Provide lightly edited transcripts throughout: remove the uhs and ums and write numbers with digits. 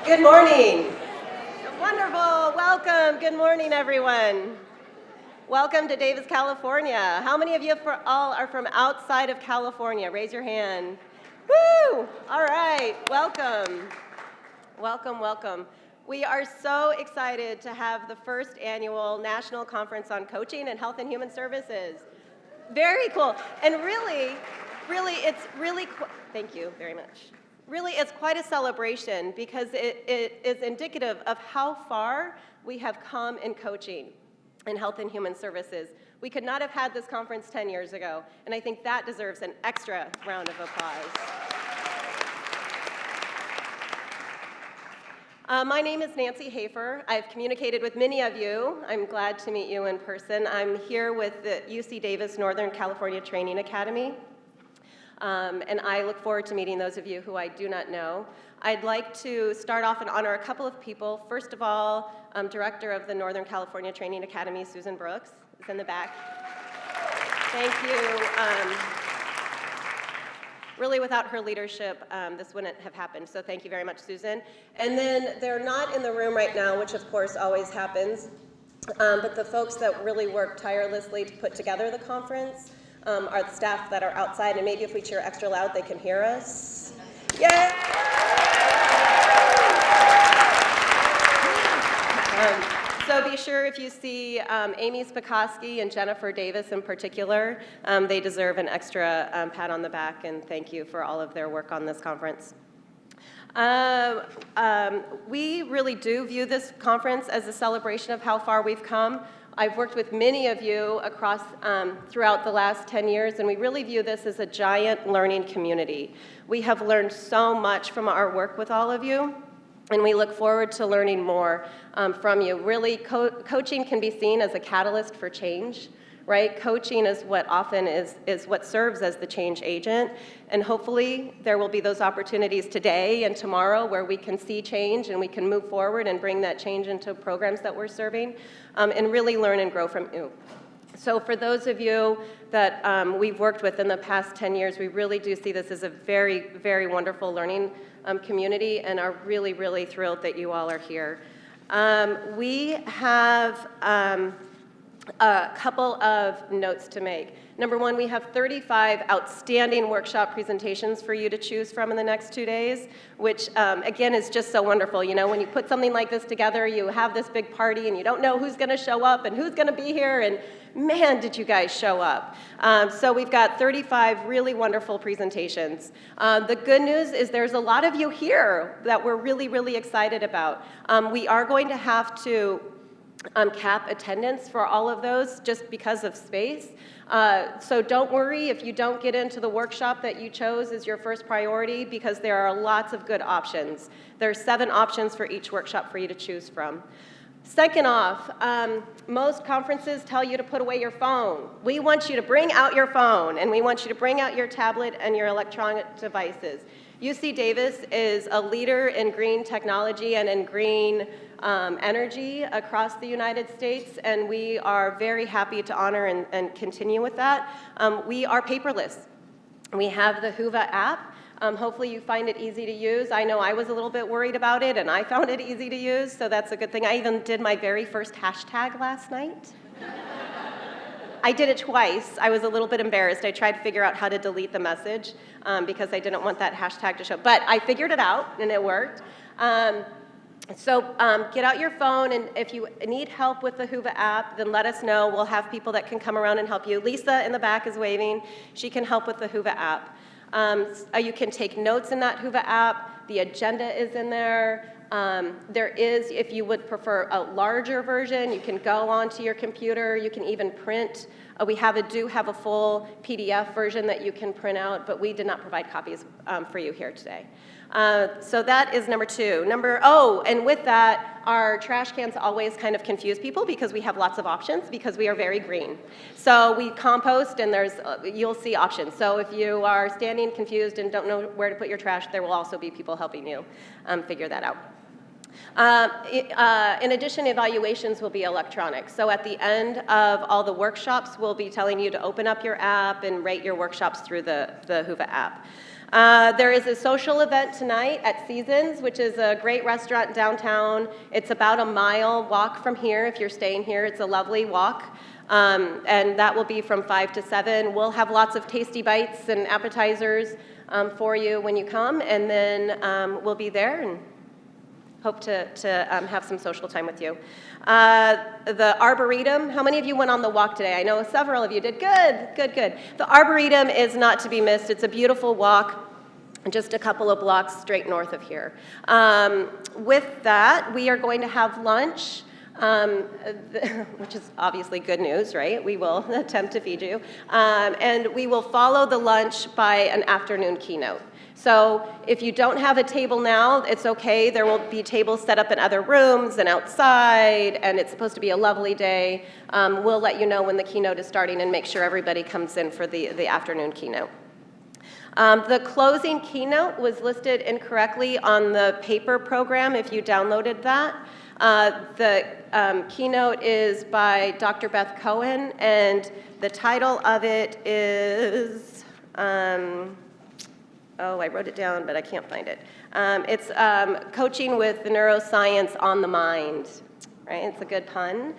Good morning. Wonderful. Welcome. Good morning, everyone. Welcome to Davis, California. How many of you all are from outside of California? Raise your hand. Woo! All right. Welcome. Welcome, welcome. We are so excited to have the first annual National Conference on Coaching and Health and Human Services. Very cool. And really, thank you very much. Really, it's quite a celebration because it is indicative of how far we have come in coaching in health and human services. We could not have had this conference 10 years ago, and I think that deserves an extra round of applause. My name is Nancy Hafer. I've communicated with many of you. I'm glad to meet you in person. I'm here with the UC Davis Northern California Training Academy. And I look forward to meeting those of you who I do not know. I'd like to start off and honor a couple of people. First of all, Director of the Northern California Training Academy, Susan Brooks, is in the back. Thank you. Really, without her leadership, this wouldn't have happened, so thank you very much, Susan. And then they're not in the room right now, which of course always happens, but the folks that really worked tirelessly to put together the conference, are the staff that are outside, and maybe if we cheer extra loud, they can hear us. Yay! So be sure if you see Amy Spikoski and Jennifer Davis in particular, they deserve an extra pat on the back, and thank you for all of their work on this conference. We really do view this conference as a celebration of how far we've come. I've worked with many of you across throughout the last 10 years, and we really view this as a giant learning community. We have learned so much from our work with all of you, and we look forward to learning more from you. Really, coaching can be seen as a catalyst for change, right? Coaching is what often is what serves as the change agent, and hopefully there will be those opportunities today and tomorrow where we can see change and we can move forward and bring that change into programs that we're serving, and really learn and grow from you. So for those of you that we've worked with in the past 10 years, we really do see this as a very, very wonderful learning community and are really, really thrilled that you all are here. We have a couple of notes to make. Number one, we have 35 outstanding workshop presentations for you to choose from in the next 2 days, which again is just so wonderful. You know, when you put something like this together, you have this big party and you don't know who's gonna show up and who's gonna be here, and man, did you guys show up. So we've got 35 really wonderful presentations. The good news is there's a lot of you here that we're really, really excited about. We are going to have to cap attendance for all of those just because of space. So don't worry if you don't get into the workshop that you chose as your first priority, because there are lots of good options. There are 7 options for each workshop for you to choose from. Second off, most conferences tell you to put away your phone. We want you to bring out your phone, and we want you to bring out your tablet and your electronic devices. UC Davis is a leader in green technology and in green energy across the United States, and we are very happy to honor and continue with that. We are paperless. We have the Whova app. Hopefully you find it easy to use. I know I was a little bit worried about it, and I found it easy to use, so that's a good thing. I even did my very first hashtag last night. I did it twice. I was a little bit embarrassed. I tried to figure out how to delete the message because I didn't want that hashtag to show. But I figured it out, and it worked. So get out your phone, and if you need help with the Whova app, then let us know. We'll have people that can come around and help you. Lisa in the back is waving. She can help with the Whova app. You can take notes in that Whova app. The agenda is in there. There is, if you would prefer a larger version, you can go onto your computer. You can even print. We do have a full PDF version that you can print out, but we did not provide copies for you here today. So that is number 2. And with that, our trash cans always kind of confuse people because we have lots of options because we are very green. So we compost, and you'll see options. So if you are standing confused and don't know where to put your trash, there will also be people helping you figure that out. In addition, evaluations will be electronic. So at the end of all the workshops, we'll be telling you to open up your app and rate your workshops through the Whova app. There is a social event tonight at Seasons, which is a great restaurant downtown. It's about a mile walk from here if you're staying here. It's a lovely walk. And that will be from 5 to 7. We'll have lots of tasty bites and appetizers for you when you come, and then we'll be there and hope to have some social time with you. The Arboretum, how many of you went on the walk today? I know several of you did. Good. The Arboretum is not to be missed. It's a beautiful walk, just a couple of blocks straight north of here. With that, we are going to have lunch, which is obviously good news, right? We will attempt to feed you. And we will follow the lunch by an afternoon keynote. So if you don't have a table now, it's okay. There will be tables set up in other rooms and outside, and it's supposed to be a lovely day. We'll let you know when the keynote is starting and make sure everybody comes in for the afternoon keynote. The closing keynote was listed incorrectly on the paper program if you downloaded that. The keynote is by Dr. Beth Cohen, and the title of it is, I wrote it down, but I can't find it. It's Coaching with the Neuroscience on the Mind. Right, it's a good pun.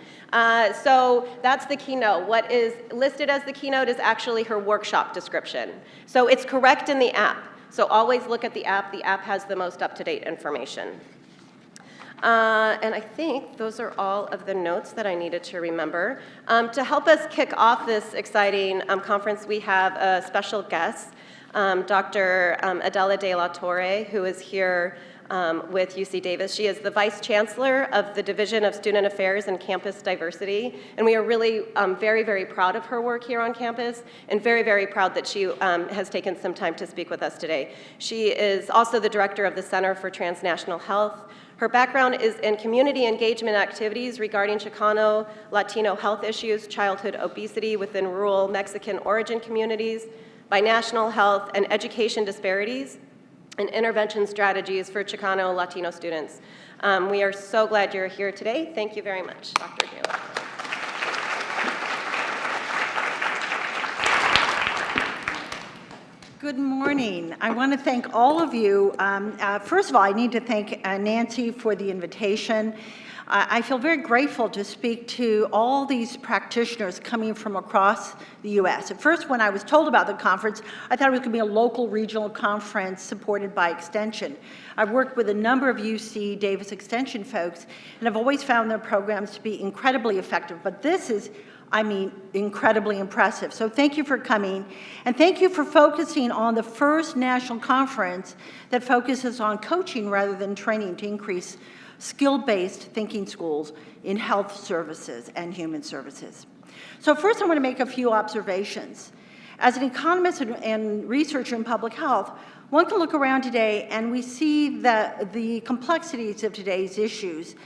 So that's the keynote. What is listed as the keynote is actually her workshop description. So it's correct in the app. So always look at the app. The app has the most up-to-date information. And I think those are all of the notes that I needed to remember. To help us kick off this exciting conference, we have a special guest, Dr. Adela de la Torre, who is here with UC Davis. She is the Vice Chancellor of the Division of Student Affairs and Campus Diversity, and we are really very, very proud of her work here on campus, and very, very proud that she has taken some time to speak with us today. She is also the Director of the Center for Transnational Health. Her background is in community engagement activities regarding Chicano, Latino health issues, childhood obesity within rural Mexican origin communities, binational health, and education disparities, and intervention strategies for Chicano Latino students. We are so glad you're here today. Thank you very much, Dr. Adela. Good morning. I want to thank all of you. First of all, I need to thank Nancy for the invitation. I feel very grateful to speak to all these practitioners coming from across the U.S. At first, when I was told about the conference, I thought it was going to be a local regional conference supported by Extension. I've worked with a number of UC Davis Extension folks, and I've always found their programs to be incredibly effective. But this is, incredibly impressive. So thank you for coming, and thank you for focusing on the first national conference that focuses on coaching rather than training to increase skill-based thinking schools in health services and human services. So first I want to make a few observations. As an economist and researcher in public health, one can look around today and we see the complexities of today's issues.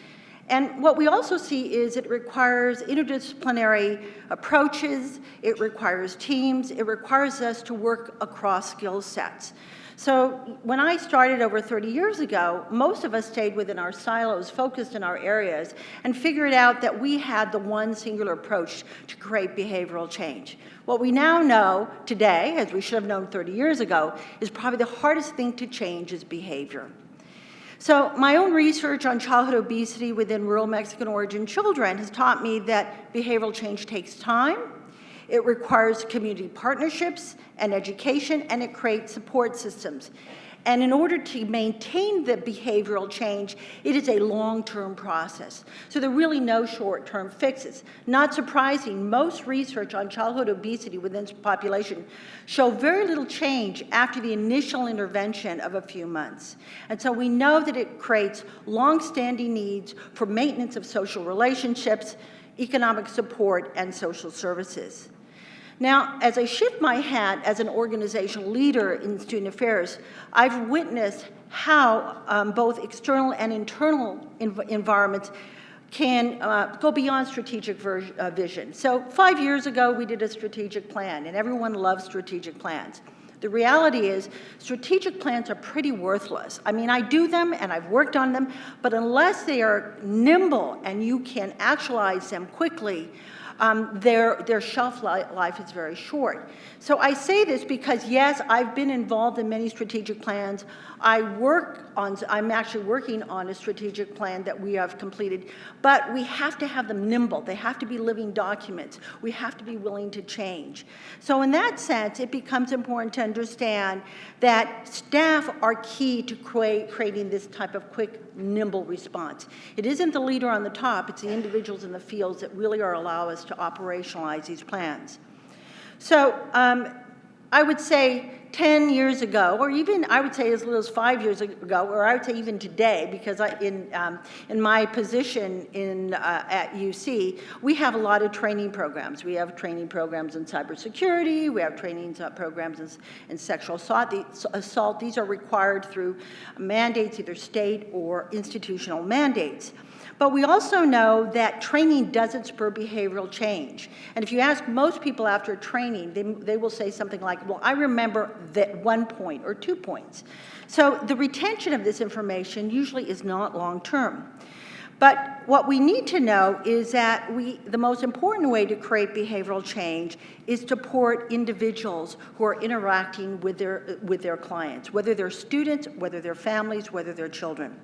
And what we also see is it requires interdisciplinary approaches, it requires teams, it requires us to work across skill sets. So when I started over 30 years ago, most of us stayed within our silos, focused in our areas, and figured out that we had the one singular approach to create behavioral change. What we now know today, as we should have known 30 years ago, is probably the hardest thing to change is behavior. So my own research on childhood obesity within rural Mexican origin children has taught me that behavioral change takes time, it requires community partnerships and education, and it creates support systems. And in order to maintain the behavioral change, it is a long-term process. So there are really no short-term fixes. Not surprising, most research on childhood obesity within this population show very little change after the initial intervention of a few months. And so we know that it creates long-standing needs for maintenance of social relationships, economic support, and social services. Now, as I shift my hat as an organizational leader in student affairs, I've witnessed how both external and internal environments can go beyond strategic vision. So 5 years ago, we did a strategic plan, and everyone loves strategic plans. The reality is, strategic plans are pretty worthless. I do them and I've worked on them, but unless they are nimble and you can actualize them quickly, their shelf life is very short. So I say this because, yes, I've been involved in many strategic plans. I'm actually working on a strategic plan that we have completed, but we have to have them nimble. They have to be living documents. We have to be willing to change. So in that sense, it becomes important to understand that staff are key to creating this type of quick, nimble response. It isn't the leader on the top, it's the individuals in the fields that really allow us to operationalize these plans. So I would say 10 years ago, or even I would say as little as 5 years ago, or I would say even today, because in my position at UC, we have a lot of training programs. We have training programs in cybersecurity, we have training programs in sexual assault. These are required through mandates, either state or institutional mandates. But we also know that training doesn't spur behavioral change. And if you ask most people after training, they will say something like, well, I remember that 1 point or 2 points. So the retention of this information usually is not long-term. But what we need to know is that the most important way to create behavioral change is to support individuals who are interacting with their clients, whether they're students, whether they're families, whether they're children.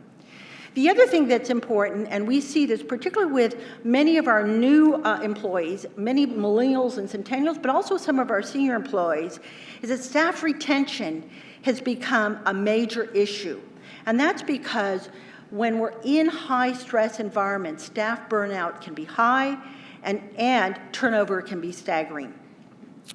The other thing that's important, and we see this particularly with many of our new employees, many millennials and centennials, but also some of our senior employees, is that staff retention has become a major issue. And that's because when we're in high-stress environments, staff burnout can be high and turnover can be staggering.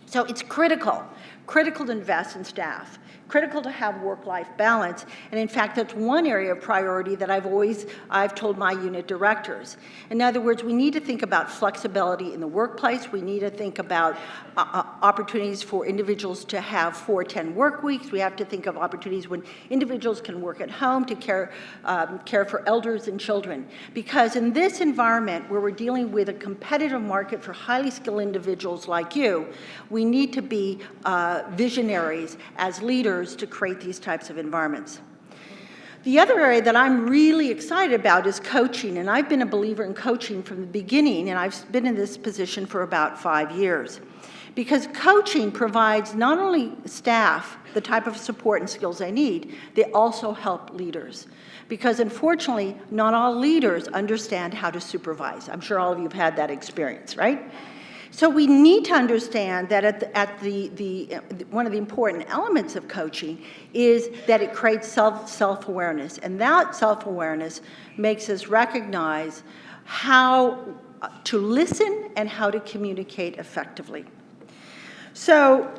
So it's critical to invest in staff, critical to have work-life balance, and in fact, that's one area of priority that I've told my unit directors. In other words, we need to think about flexibility in the workplace. We need to think about opportunities for individuals to have 4-10 work weeks. We have to think of opportunities when individuals can work at home to care for elders and children. Because in this environment where we're dealing with a competitive market for highly skilled individuals like you, we need to be visionaries as leaders to create these types of environments. The other area that I'm really excited about is coaching, and I've been a believer in coaching from the beginning, and I've been in this position for about 5 years. Because coaching provides not only staff the type of support and skills they need, they also help leaders. Because unfortunately, not all leaders understand how to supervise. I'm sure all of you have had that experience, right? So we need to understand that one of the important elements of coaching is that it creates self-awareness. And that self-awareness makes us recognize how to listen and how to communicate effectively. So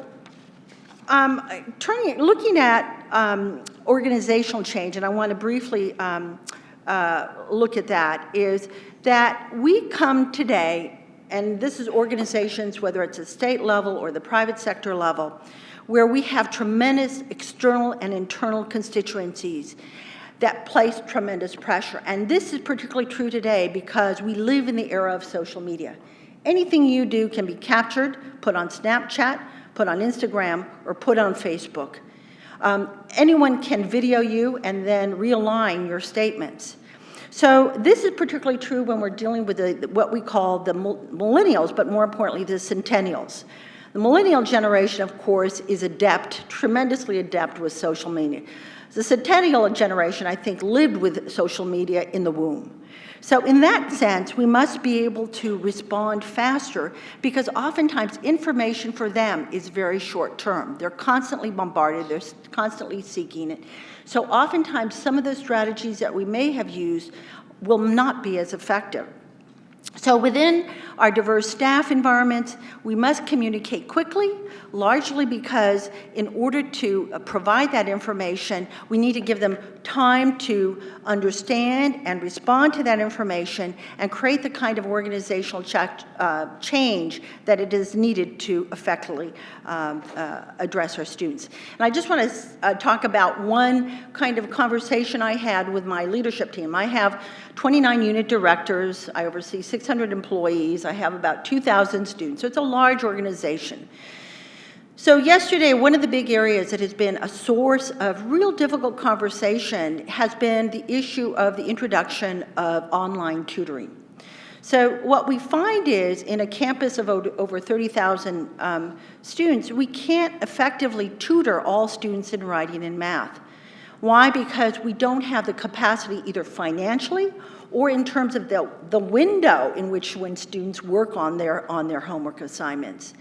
looking at organizational change, and I want to briefly look at that, is that we come today, and this is organizations, whether it's at state level or the private sector level, where we have tremendous external and internal constituencies that place tremendous pressure. And this is particularly true today because we live in the era of social media. Anything you do can be captured, put on Snapchat, put on Instagram, or put on Facebook. Anyone can video you and then realign your statements. So this is particularly true when we're dealing with what we call the millennials, but more importantly, the centennials. The millennial generation, of course, is tremendously adept with social media. The centennial generation, I think, lived with social media in the womb. So in that sense, we must be able to respond faster because oftentimes information for them is very short term. They're constantly bombarded, they're constantly seeking it. So oftentimes some of the strategies that we may have used will not be as effective. So within our diverse staff environments, we must communicate quickly, largely because in order to provide that information, we need to give them time to understand and respond to that information and create the kind of organizational change that it is needed to effectively address our students. And I just want to talk about one kind of conversation I had with my leadership team. I have 29 unit directors, I oversee 600 employees, I have about 2,000 students, so it's a large organization. So yesterday, one of the big areas that has been a source of real difficult conversation has been the issue of the introduction of online tutoring. So what we find is, in a campus of over 30,000 students, we can't effectively tutor all students in writing and math. Why? Because we don't have the capacity, either financially or in terms of the window in which when students work on their homework assignments.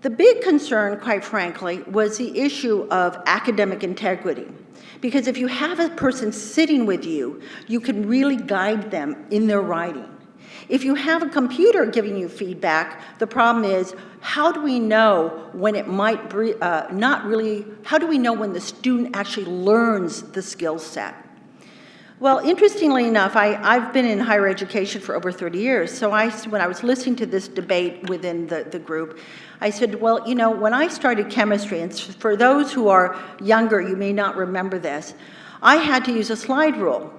The big concern, quite frankly, was the issue of academic integrity. Because if you have a person sitting with you, you can really guide them in their writing. If you have a computer giving you feedback, the problem is, how do we know when it might be how do we know when the student actually learns the skill set? Well, interestingly enough, I've been in higher education for over 30 years, so when I was listening to this debate within the group, I said, well, you know, when I started chemistry, and for those who are younger, you may not remember this, I had to use a slide rule.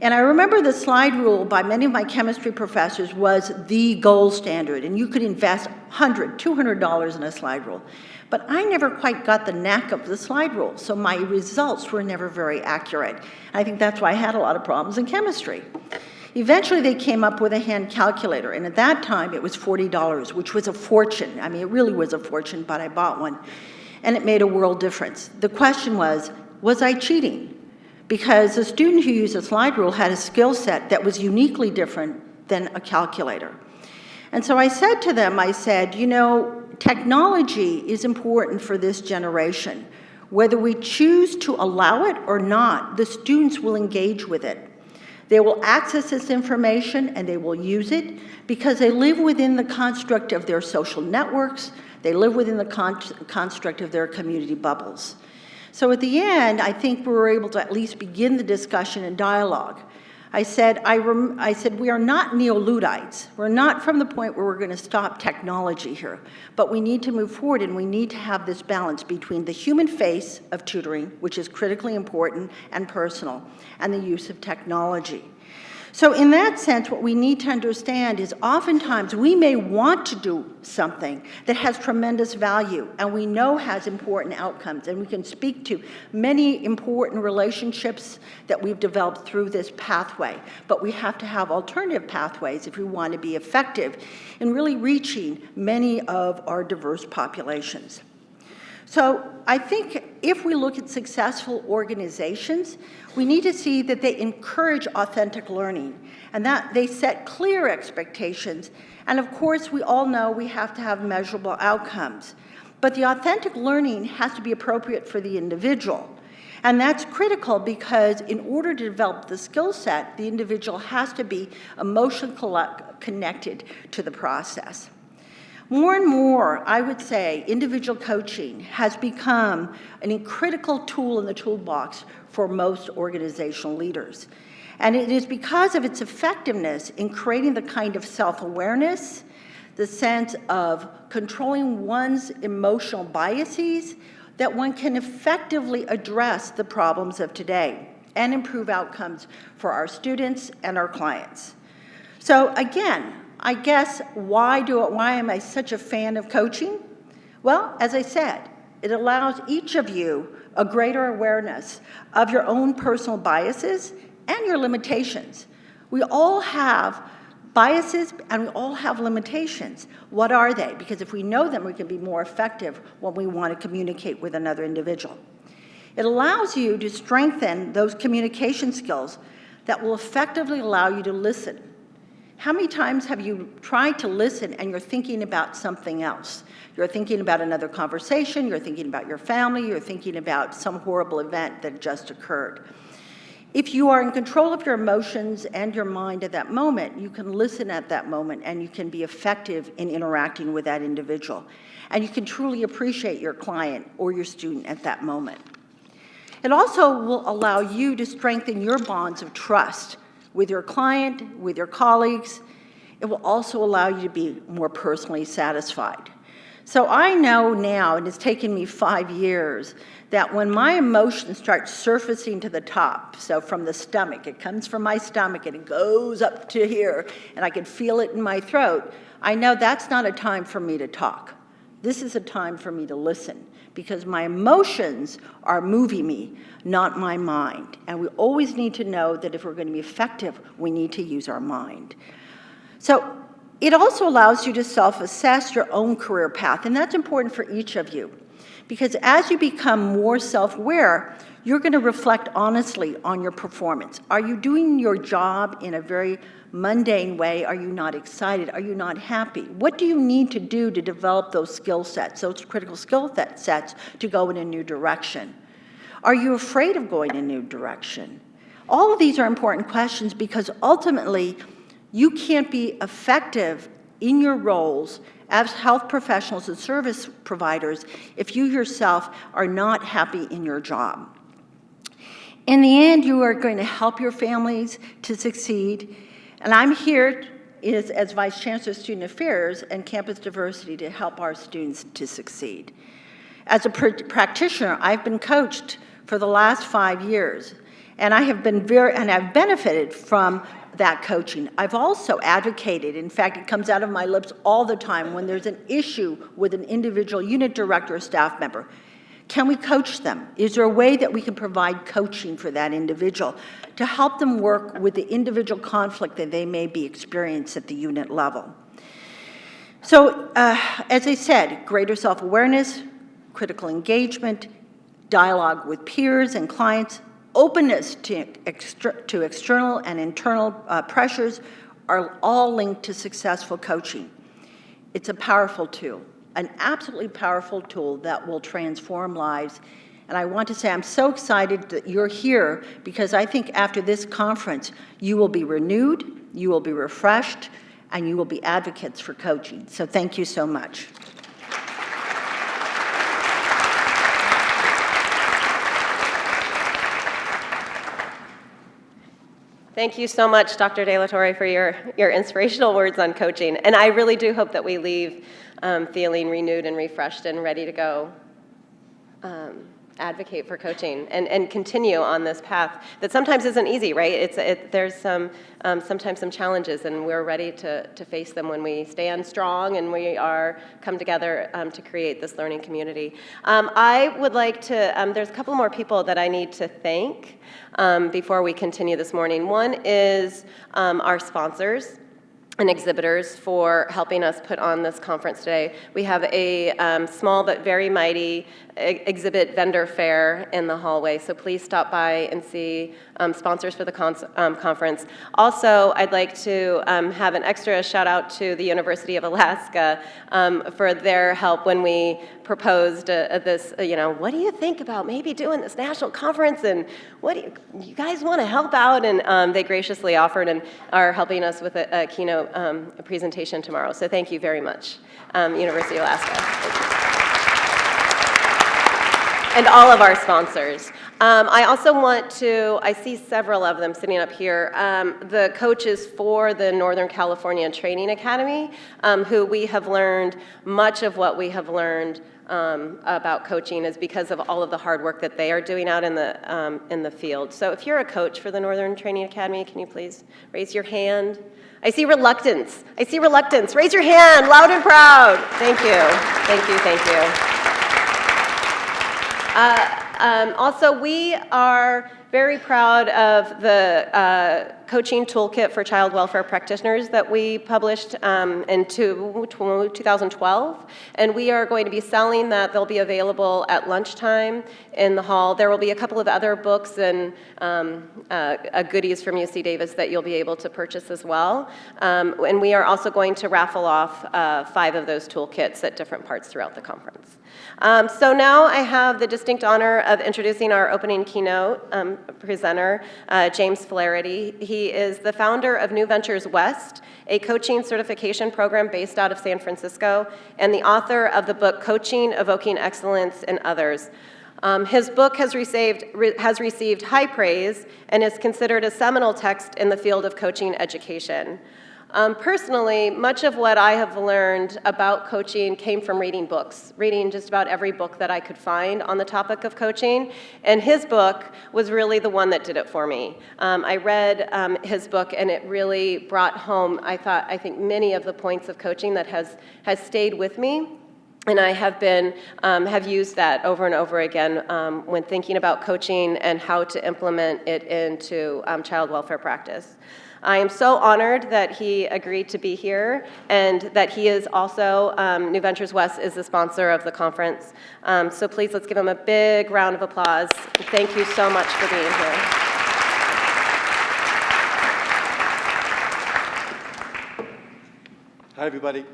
And I remember the slide rule by many of my chemistry professors was the gold standard, and you could invest $100, $200 in a slide rule. But I never quite got the knack of the slide rule, so my results were never very accurate. I think that's why I had a lot of problems in chemistry. Eventually, they came up with a hand calculator, and at that time, it was $40, which was a fortune. I mean, it really was a fortune, but I bought one, and it made a world difference. The question was I cheating? Because the student who used a slide rule had a skill set that was uniquely different than a calculator. And so I said to them, I said, you know, technology is important for this generation. Whether we choose to allow it or not, the students will engage with it. They will access this information and they will use it because they live within the construct of their social networks, they live within the construct of their community bubbles. So at the end, I think we were able to at least begin the discussion and dialogue. I said, we are not neo-Luddites. We're not from the point where we're going to stop technology here, but we need to move forward and we need to have this balance between the human face of tutoring, which is critically important and personal, and the use of technology. So in that sense, what we need to understand is oftentimes we may want to do something that has tremendous value and we know has important outcomes, and we can speak to many important relationships that we've developed through this pathway, but we have to have alternative pathways if we want to be effective in really reaching many of our diverse populations. So I think if we look at successful organizations, we need to see that they encourage authentic learning and that they set clear expectations. And of course, we all know we have to have measurable outcomes. But the authentic learning has to be appropriate for the individual. And that's critical because in order to develop the skill set, the individual has to be emotionally connected to the process. More and more, I would say, individual coaching has become a critical tool in the toolbox for most organizational leaders. And it is because of its effectiveness in creating the kind of self-awareness, the sense of controlling one's emotional biases, that one can effectively address the problems of today and improve outcomes for our students and our clients. So again, I guess, why am I such a fan of coaching? Well, as I said, it allows each of you a greater awareness of your own personal biases and your limitations. We all have biases and we all have limitations. What are they? Because if we know them, we can be more effective when we want to communicate with another individual. It allows you to strengthen those communication skills that will effectively allow you to listen. How many times have you tried to listen and you're thinking about something else? You're thinking about another conversation, you're thinking about your family, you're thinking about some horrible event that just occurred. If you are in control of your emotions and your mind at that moment, you can listen at that moment and you can be effective in interacting with that individual. And you can truly appreciate your client or your student at that moment. It also will allow you to strengthen your bonds of trust with your client, with your colleagues. It will also allow you to be more personally satisfied. So I know now, and it's taken me 5 years, that when my emotions start surfacing to the top, so from the stomach, it comes from my stomach and it goes up to here, and I can feel it in my throat, I know that's not a time for me to talk. This is a time for me to listen, because my emotions are moving me, not my mind. And we always need to know that if we're going to be effective, we need to use our mind. So it also allows you to self-assess your own career path, and that's important for each of you. Because as you become more self-aware, you're going to reflect honestly on your performance. Are you doing your job in a very mundane way? Are you not excited? Are you not happy? What do you need to do to develop those skill sets, those critical skill sets to go in a new direction? Are you afraid of going in a new direction? All of these are important questions because ultimately, you can't be effective in your roles as health professionals and service providers if you yourself are not happy in your job. In the end, you are going to help your families to succeed, and I'm here as Vice Chancellor of Student Affairs and Campus Diversity to help our students to succeed. As a practitioner, I've been coached for the last 5 years, and I've benefited from that coaching. I've also advocated, in fact, it comes out of my lips all the time when there's an issue with an individual unit director or staff member. Can we coach them? Is there a way that we can provide coaching for that individual to help them work with the individual conflict that they may be experiencing at the unit level? So, as I said, greater self-awareness, critical engagement, dialogue with peers and clients, openness to external and internal pressures are all linked to successful coaching. It's a powerful tool, an absolutely powerful tool that will transform lives. And I want to say I'm so excited that you're here because I think after this conference, you will be renewed, you will be refreshed, and you will be advocates for coaching. So thank you so much. Thank you so much, Dr. De La Torre, for your inspirational words on coaching. And I really do hope that we leave feeling renewed and refreshed and ready to go advocate for coaching and continue on this path that sometimes isn't easy, right? There's sometimes some challenges, and we're ready to face them when we stand strong and we come together to create this learning community. I would like to, there's a couple more people that I need to thank before we continue this morning. One is our sponsors and exhibitors for helping us put on this conference today. We have a small but very mighty exhibit vendor fair in the hallway, so please stop by and see sponsors for the conference. Also, I'd like to have an extra shout out to the University of Alaska for their help when we proposed this, what do you think about maybe doing this national conference, and what do you guys want to help out? And they graciously offered and are helping us with a keynote presentation tomorrow. So thank you very much, University of Alaska. Thank you. And all of our sponsors. I also want to, I see several of them sitting up here, the coaches for the Northern California Training Academy, who we have learned, much of what we have learned about coaching is because of all of the hard work that they are doing out in the field. So if you're a coach for the Northern Training Academy, can you please raise your hand? I see reluctance. Raise your hand, loud and proud. Thank you. Also, we are very proud of the coaching toolkit for child welfare practitioners that we published in 2012, and we are going to be selling that. They'll be available at lunchtime in the hall. There will be a couple of other books and goodies from UC Davis that you'll be able to purchase as well, and we are also going to raffle off 5 of those toolkits at different parts throughout the conference. So now I have the distinct honor of introducing our opening keynote presenter, James Flaherty. He is the founder of New Ventures West, a coaching certification program based out of San Francisco, and the author of the book Coaching, Evoking Excellence in Others. His book has received high praise and is considered a seminal text in the field of coaching education. Personally, much of what I have learned about coaching came from reading books, reading just about every book that I could find on the topic of coaching, and his book was really the one that did it for me. I read his book, and it really brought home, I think, many of the points of coaching that has stayed with me And I have used that over and over again when thinking about coaching and how to implement it into child welfare practice. I am so honored that he agreed to be here and that he is also, New Ventures West is the sponsor of the conference. So please, let's give him a big round of applause. Thank you so much for being here. Hi, everybody.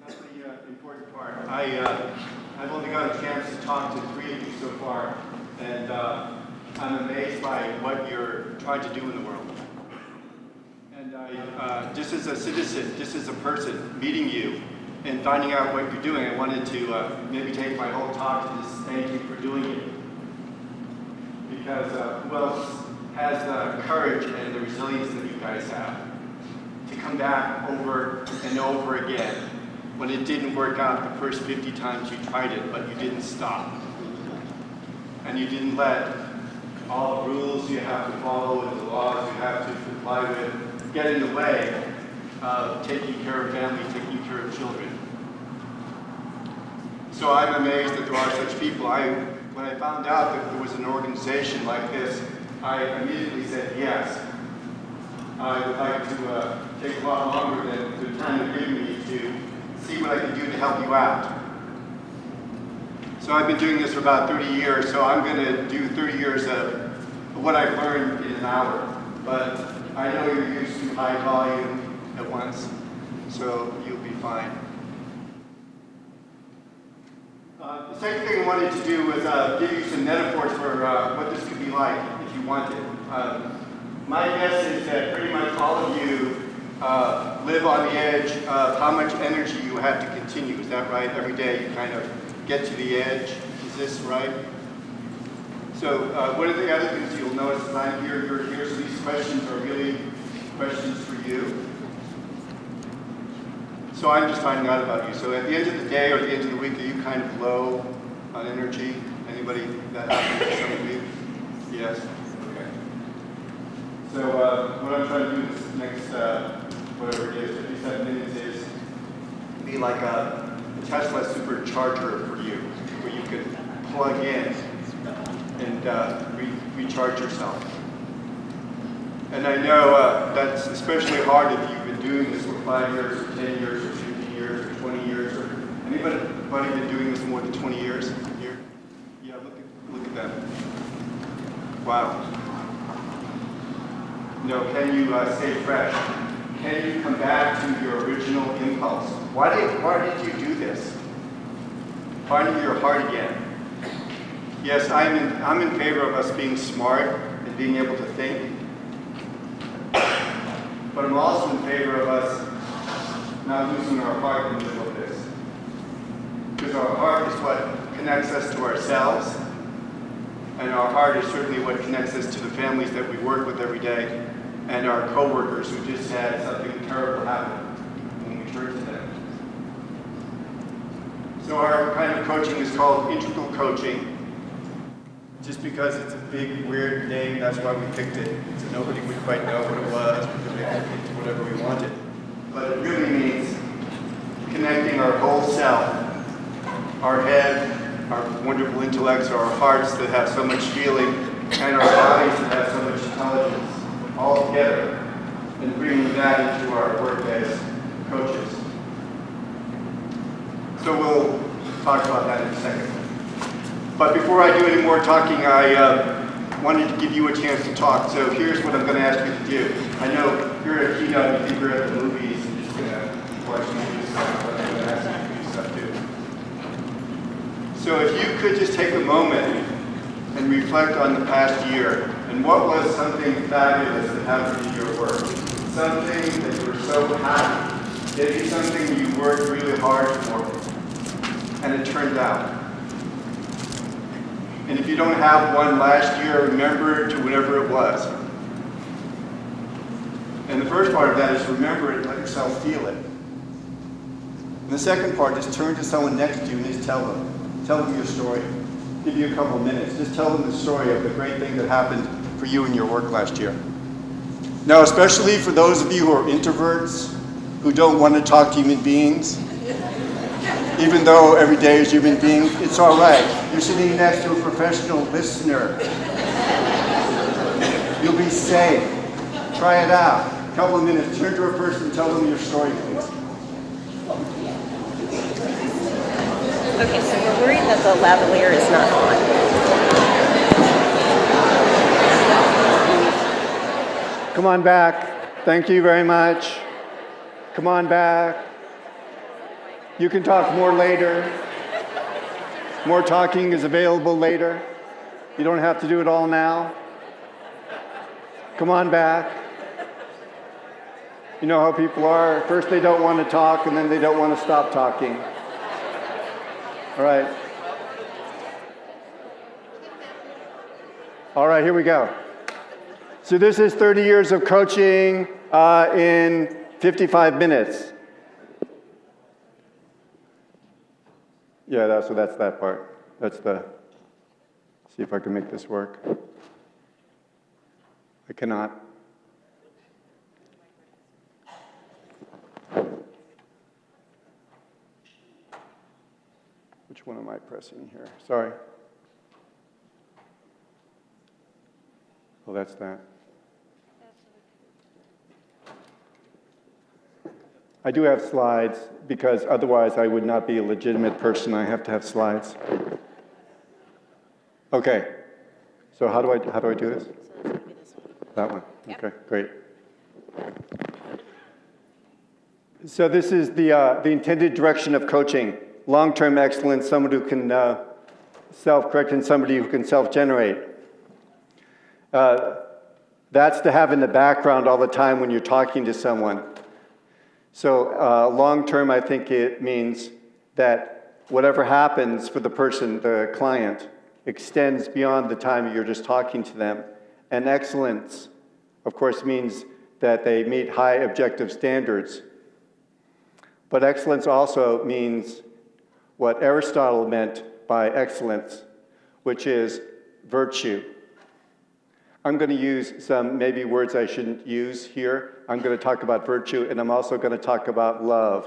That's the important part. I've only got a chance to talk to 3 of you so far, and I'm amazed by what you're trying to do in the world. And just as a citizen, just as a person, meeting you and finding out what you're doing, I wanted to maybe take my whole talk to just thank you for doing it. Because who else has the courage and the resilience that you guys have to come back over and over again when it didn't work out the first 50 times you tried it, but you didn't stop. And you didn't let all the rules you have to follow and the laws you have to comply with get in the way of taking care of family, taking care of children. So I'm amazed that there are such people. When I found out that there was an organization like this, I immediately said yes. I would like to take a lot longer than the time you're giving me to see what I can do to help you out. So I've been doing this for about 30 years, so I'm going to do 30 years of what I've learned in an hour. But I know you're used to high volume at once, so you'll be fine. The second thing I wanted to do was give you some metaphors for what this could be like if you wanted. My guess is that pretty much all of you live on the edge of how much energy you have to continue. Is that right? Every day you kind of get to the edge. Is this right? So one of the other things you'll notice is I'm here, you're here, so these questions are really questions for you. So I'm just finding out about you. So at the end of the day or the end of the week, are you kind of low on energy? Anybody that happens to some of you? Yes? Okay. So what I'm trying to do this next, whatever it is, 57 minutes is be like a Tesla supercharger for you, where you can plug in and recharge yourself. And I know that's especially hard if you've been doing this for 5 years, or 10 years, or 50 years, or 20 years, or anybody been doing this more than 20 years here? Yeah, look at that. Wow. No, can you stay fresh? Can you come back to your original impulse? Why did you do this? Finding your heart again. Yes, I'm in favor of us being smart and being able to think. But I'm also in favor of us not losing our heart in the middle of this. Because our heart is what connects us to ourselves, and our heart is certainly what connects us to the families that we work with every day, and our coworkers who just had something terrible happen when we turn to them. So our kind of coaching is called integral coaching. Just because it's a big, weird name, that's why we picked it. So nobody would quite know what it was. We could make it into whatever we wanted. But it really means connecting our whole self, our head, our wonderful intellects, our hearts that have so much feeling, and our bodies that have so much intelligence, all together, and bringing that into our work as coaches. So we'll talk about that in a second. But before I do any more talking, I wanted to give you a chance to talk. So here's what I'm going to ask you to do. I know you're at Keynote, you think you're at the movies, and just going to watch me do stuff, but I'm going to ask you to do stuff too. So if you could just take a moment and reflect on the past year, and what was something fabulous that happened in your work? Something that you were so happy. Maybe something you worked really hard for, and it turned out. And if you don't have one last year, remember to whatever it was. And the first part of that is remember it, let yourself feel it. And the second part is turn to someone next to you and just tell them your story. Give you a couple of minutes. Just tell them the story of the great thing that happened for you in your work last year. Now, especially for those of you who are introverts, who don't want to talk to human beings, even though every day is human being, it's all right. You're sitting next to a professional listener. You'll be safe. Try it out. A couple of minutes. Turn to a person and tell them your story, please. Okay, so we're worried that the lavalier is not on. Come on back. Thank you very much. Come on back. You can talk more later. More talking is available later. You don't have to do it all now. Come on back. You know how people are. First they don't want to talk, and then they don't want to stop talking. All right. All right, here we go. So this is 30 years of coaching in 55 minutes. Yeah, that's that part. That's the, see if I can make this work. I cannot. Which one am I pressing here? Sorry. Oh, that's that. I do have slides because otherwise I would not be a legitimate person. I have to have slides. Okay. So how do I do this? So it's going to be this one. That one. Yep. Okay, great. So this is the intended direction of coaching. Long-term excellence, someone who can self-correct and somebody who can self-generate. That's to have in the background all the time when you're talking to someone. So long-term, I think it means that whatever happens for the person, the client, extends beyond the time you're just talking to them. And excellence, of course, means that they meet high objective standards. But excellence also means what Aristotle meant by excellence, which is virtue. I'm going to use some maybe words I shouldn't use here. I'm going to talk about virtue, and I'm also going to talk about love,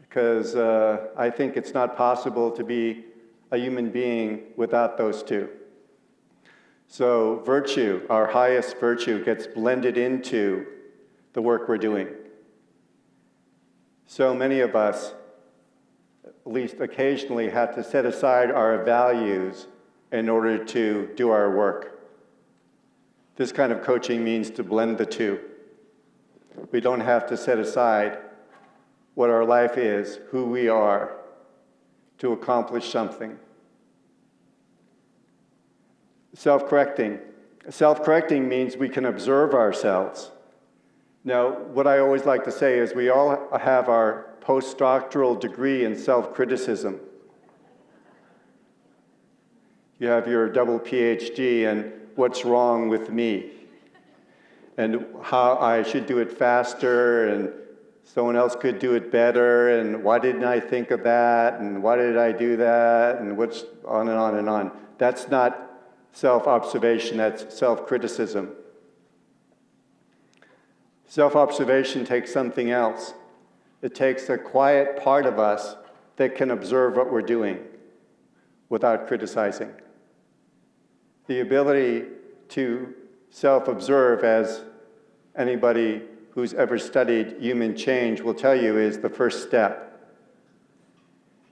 because I think it's not possible to be a human being without those two. So virtue, our highest virtue, gets blended into the work we're doing. So many of us, at least occasionally, have to set aside our values in order to do our work. This kind of coaching means to blend the two. We don't have to set aside what our life is, who we are, to accomplish something. Self-correcting. Self-correcting means we can observe ourselves. Now, what I always like to say is we all have our postdoctoral degree in self-criticism. You have your double PhD in what's wrong with me, and how I should do it faster, and someone else could do it better, and why didn't I think of that, and why did I do that, and what's on and on and on. That's not self-observation, that's self-criticism. Self-observation takes something else. It takes a quiet part of us that can observe what we're doing without criticizing. The ability to self-observe, as anybody who's ever studied human change will tell you, is the first step.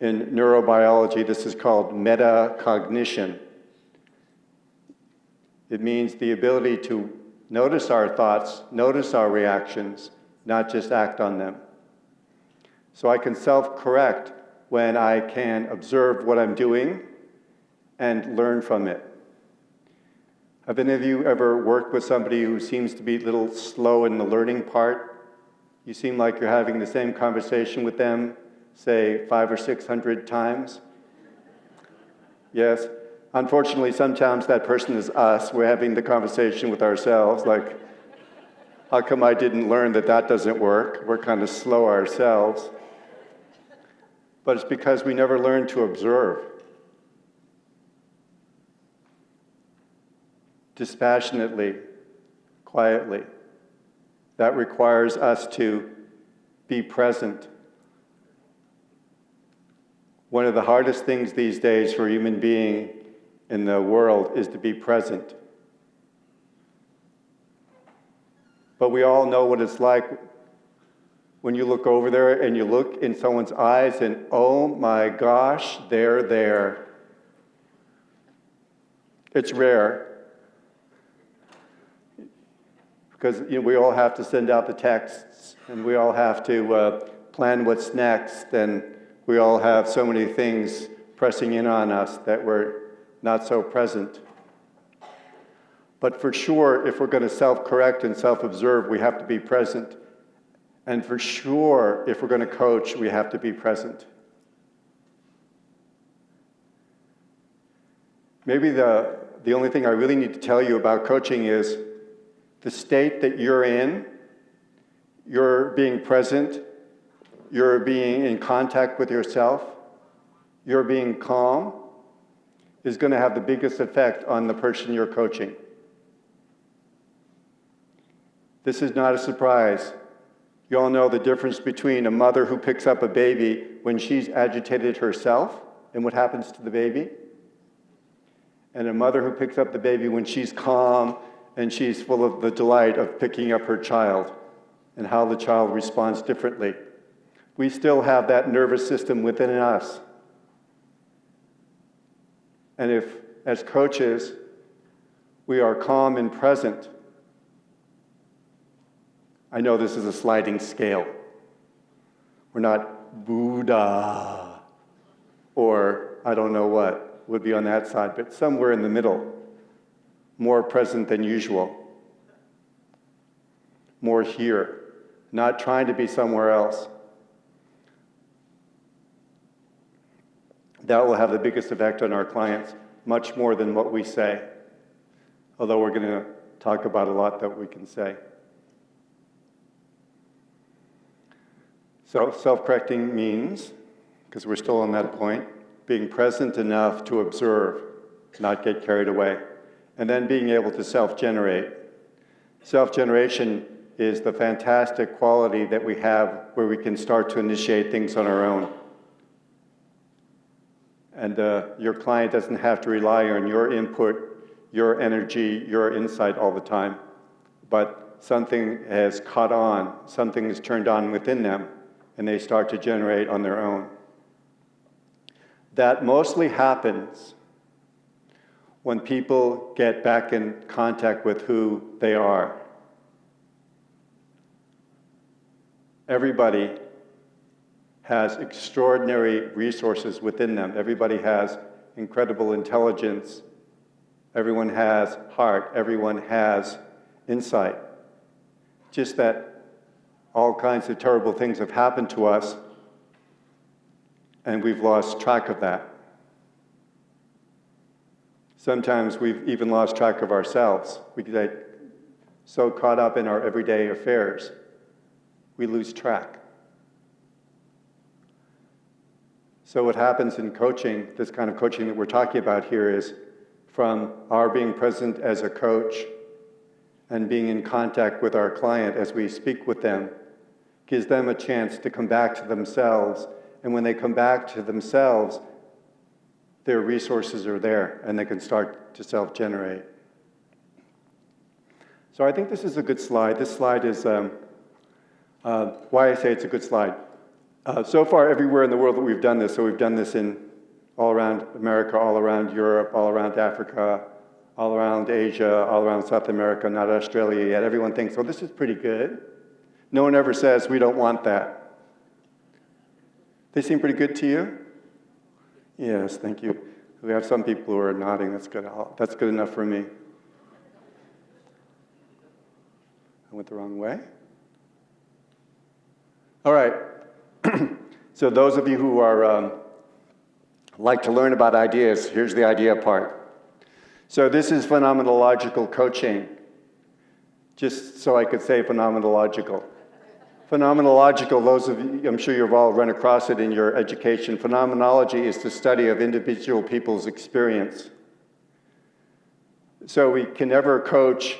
In neurobiology, this is called metacognition. It means the ability to notice our thoughts, notice our reactions, not just act on them. So I can self-correct when I can observe what I'm doing and learn from it. Have any of you ever worked with somebody who seems to be a little slow in the learning part? You seem like you're having the same conversation with them, say 500 or 600 times? Yes. Unfortunately, sometimes that person is us. We're having the conversation with ourselves, like, how come I didn't learn that that doesn't work? We're kind of slow ourselves. But it's because we never learned to observe. Dispassionately, quietly. That requires us to be present. One of the hardest things these days for a human being in the world is to be present. But we all know what it's like when you look over there and you look in someone's eyes and, oh my gosh, they're there. It's rare. Because we all have to send out the texts, and we all have to plan what's next, and we all have so many things pressing in on us that we're not so present. But for sure, if we're going to self-correct and self-observe, we have to be present. And for sure, if we're going to coach, we have to be present. Maybe the only thing I really need to tell you about coaching is the state that you're in, you're being present, you're being in contact with yourself, you're being calm, is going to have the biggest effect on the person you're coaching. This is not a surprise. You all know the difference between a mother who picks up a baby when she's agitated herself and what happens to the baby, and a mother who picks up the baby when she's calm and she's full of the delight of picking up her child and how the child responds differently. We still have that nervous system within us. And if, as coaches, we are calm and present, I know this is a sliding scale. We're not Buddha, or I don't know what would be on that side, but somewhere in the middle, more present than usual, more here, not trying to be somewhere else. That will have the biggest effect on our clients, much more than what we say, although we're going to talk about a lot that we can say. So self-correcting means, because we're still on that point, being present enough to observe, not get carried away, and then being able to self-generate. Self-generation is the fantastic quality that we have where we can start to initiate things on our own. And your client doesn't have to rely on your input, your energy, your insight all the time. But something has caught on, something is turned on within them, and they start to generate on their own. That mostly happens when people get back in contact with who they are. Everybody has extraordinary resources within them. Everybody has incredible intelligence. Everyone has heart. Everyone has insight. Just that all kinds of terrible things have happened to us, and we've lost track of that. Sometimes we've even lost track of ourselves. We get so caught up in our everyday affairs, we lose track. So what happens in coaching, this kind of coaching that we're talking about here, is from our being present as a coach and being in contact with our client as we speak with them, gives them a chance to come back to themselves. And when they come back to themselves, their resources are there and they can start to self-generate. So I think this is a good slide. This slide is why I say it's a good slide. So far, everywhere in the world that we've done this, so we've done this in all around America, all around Europe, all around Africa, all around Asia, all around South America, not Australia yet. Everyone thinks, oh, this is pretty good. No one ever says, we don't want that. They seem pretty good to you? Yes, thank you. We have some people who are nodding. That's good. That's good enough for me. I went the wrong way. All right. So those of you who are like to learn about ideas, here's the idea part. So this is phenomenological coaching. Just so I could say phenomenological. Phenomenological, those of you, I'm sure you've all run across it in your education. Phenomenology is the study of individual people's experience. So we can never coach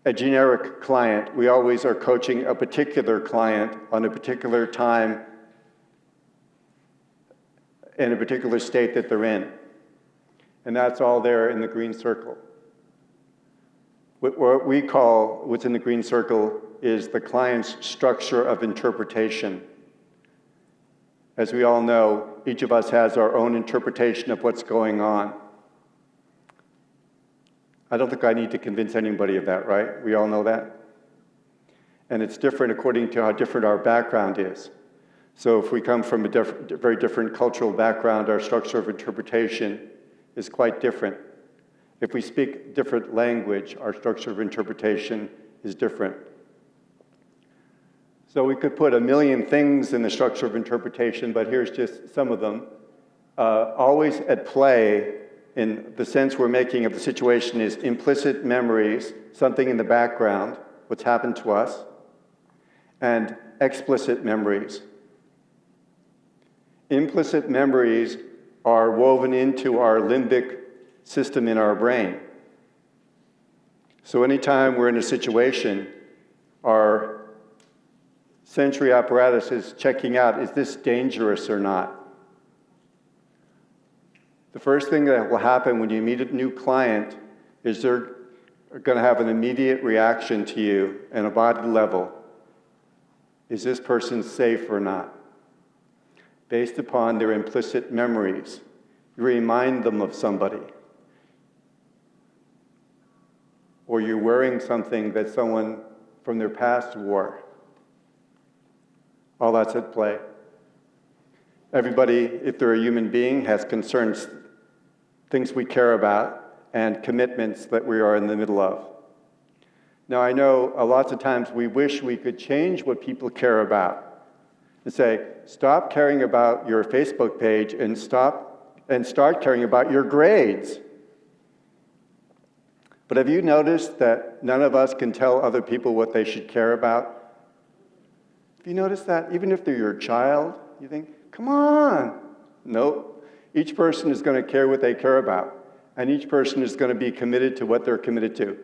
a generic client. We always are coaching a particular client on a particular time in a particular state that they're in. And that's all there in the green circle. What we call what's in the green circle is the client's structure of interpretation. As we all know, each of us has our own interpretation of what's going on. I don't think I need to convince anybody of that, right? We all know that. And it's different according to how different our background is. So if we come from a very different cultural background, our structure of interpretation is quite different. If we speak different language, our structure of interpretation is different. So we could put a million things in the structure of interpretation, but here's just some of them. Always at play in the sense we're making of the situation is implicit memories, something in the background, what's happened to us, and explicit memories. Implicit memories are woven into our limbic system in our brain. So anytime we're in a situation, our sensory apparatus is checking out, is this dangerous or not? The first thing that will happen when you meet a new client is they're going to have an immediate reaction to you at a body level. Is this person safe or not? Based upon their implicit memories. You remind them of somebody. Or you're wearing something that someone from their past wore. All that's at play. Everybody, if they're a human being, has concerns, things we care about, and commitments that we are in the middle of. Now, I know lots of times we wish we could change what people care about and say, stop caring about your Facebook page and start caring about your grades. But have you noticed that none of us can tell other people what they should care about? Have you noticed that? Even if they're your child, you think, come on. Nope. Each person is going to care what they care about, and each person is going to be committed to what they're committed to.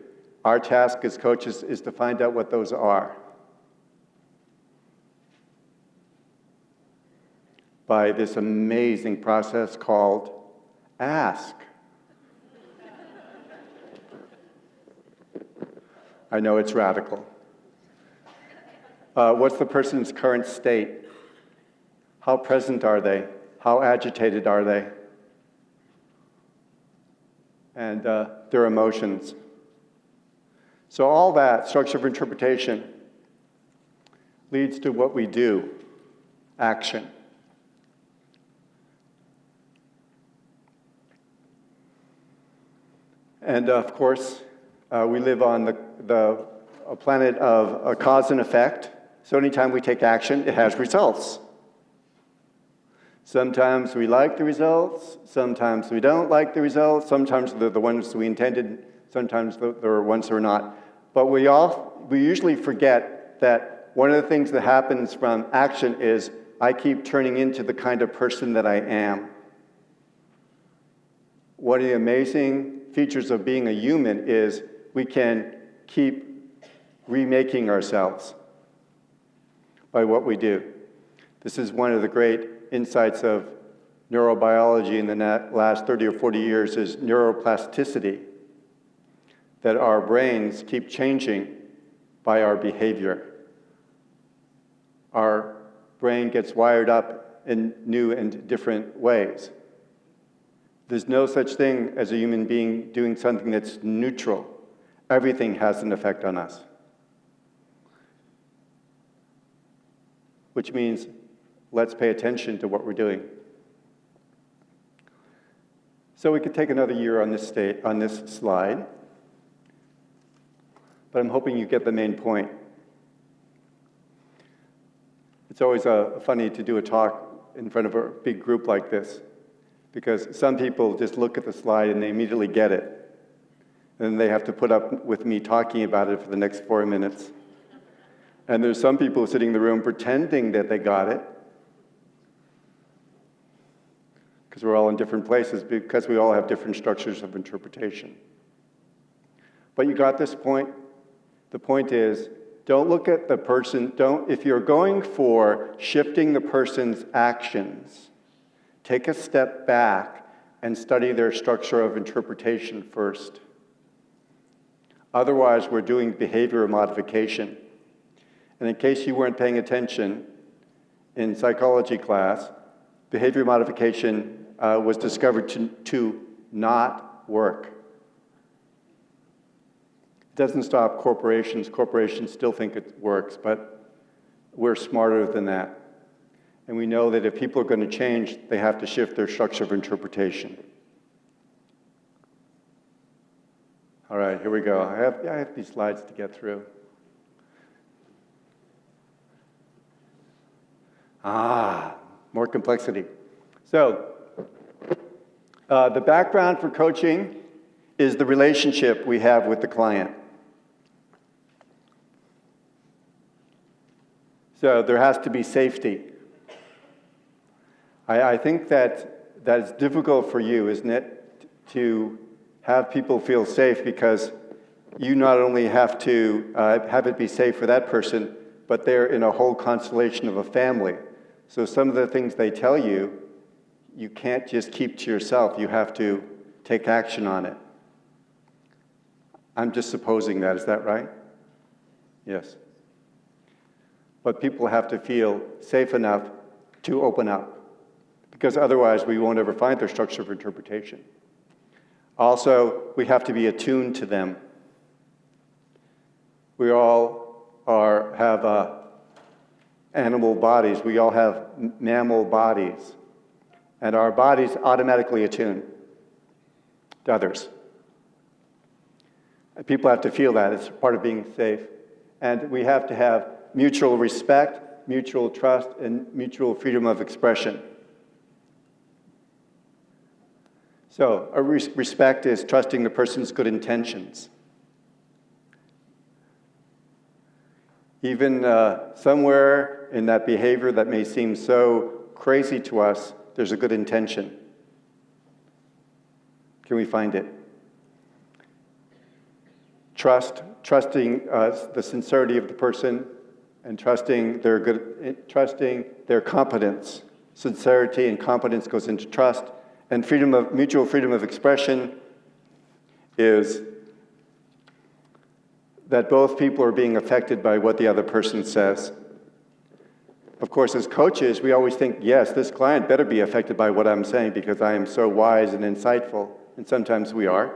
Our task as coaches is to find out what those are. By this amazing process called ask. I know it's radical. What's the person's current state? How present are they? How agitated are they? And their emotions. So all that structure of interpretation leads to what we do, action. And of course, we live on a planet of a cause and effect. So anytime we take action, it has results. Sometimes we like the results, sometimes we don't like the results, sometimes they're the ones we intended, sometimes they're ones that are not. But we usually forget that one of the things that happens from action is I keep turning into the kind of person that I am. One of the amazing features of being a human is we can keep remaking ourselves by what we do. This is one of the great insights of neurobiology in the last 30 or 40 years is neuroplasticity, that our brains keep changing by our behavior. Our brain gets wired up in new and different ways. There's no such thing as a human being doing something that's neutral. Everything has an effect on us. Which means let's pay attention to what we're doing. So we could take another year on this slide, but I'm hoping you get the main point. It's always funny to do a talk in front of a big group like this, because some people just look at the slide and they immediately get it. And then they have to put up with me talking about it for the next 4 minutes. And there's some people sitting in the room pretending that they got it, because we're all in different places, because we all have different structures of interpretation. But you got this point? The point is, don't look at the person, if you're going for shifting the person's actions, take a step back and study their structure of interpretation first. Otherwise, we're doing behavioral modification. And in case you weren't paying attention, in psychology class, behavior modification was discovered to not work. It doesn't stop corporations. Corporations still think it works, but we're smarter than that. And we know that if people are going to change, they have to shift their structure of interpretation. All right, here we go. I have these slides to get through. More complexity. So, the background for coaching is the relationship we have with the client. So there has to be safety. I think that's difficult for you, isn't it, to have people feel safe, because you not only have to have it be safe for that person, but they're in a whole constellation of a family. So some of the things they tell you, you can't just keep to yourself. You have to take action on it. I'm just supposing that. Is that right? Yes. But people have to feel safe enough to open up, because otherwise we won't ever find their structure of interpretation. Also, we have to be attuned to them. We all have animal bodies. We all have mammal bodies. And our bodies automatically attune to others. And people have to feel that. It's part of being safe. And we have to have mutual respect, mutual trust, and mutual freedom of expression. So, respect is trusting the person's good intentions. Even somewhere in that behavior that may seem so crazy to us, there's a good intention. Can we find it? Trusting the sincerity of the person, and trusting their competence. Sincerity and competence goes into trust, and mutual freedom of expression is that both people are being affected by what the other person says. Of course, as coaches, we always think, yes, this client better be affected by what I'm saying because I am so wise and insightful, and sometimes we are.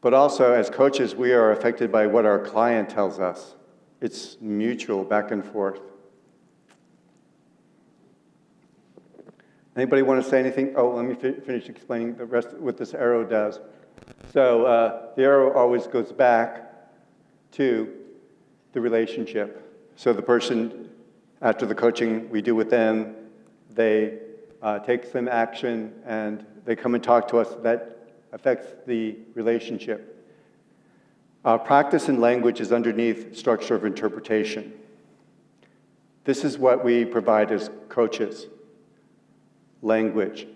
But also, as coaches, we are affected by what our client tells us. It's mutual, back and forth. Anybody want to say anything? Oh, let me finish explaining the rest of what this arrow does. So the arrow always goes back to the relationship. So the person, after the coaching we do with them, they take some action and they come and talk to us. That affects the relationship. Practice in language is underneath structure of interpretation. This is what we provide as coaches. Language.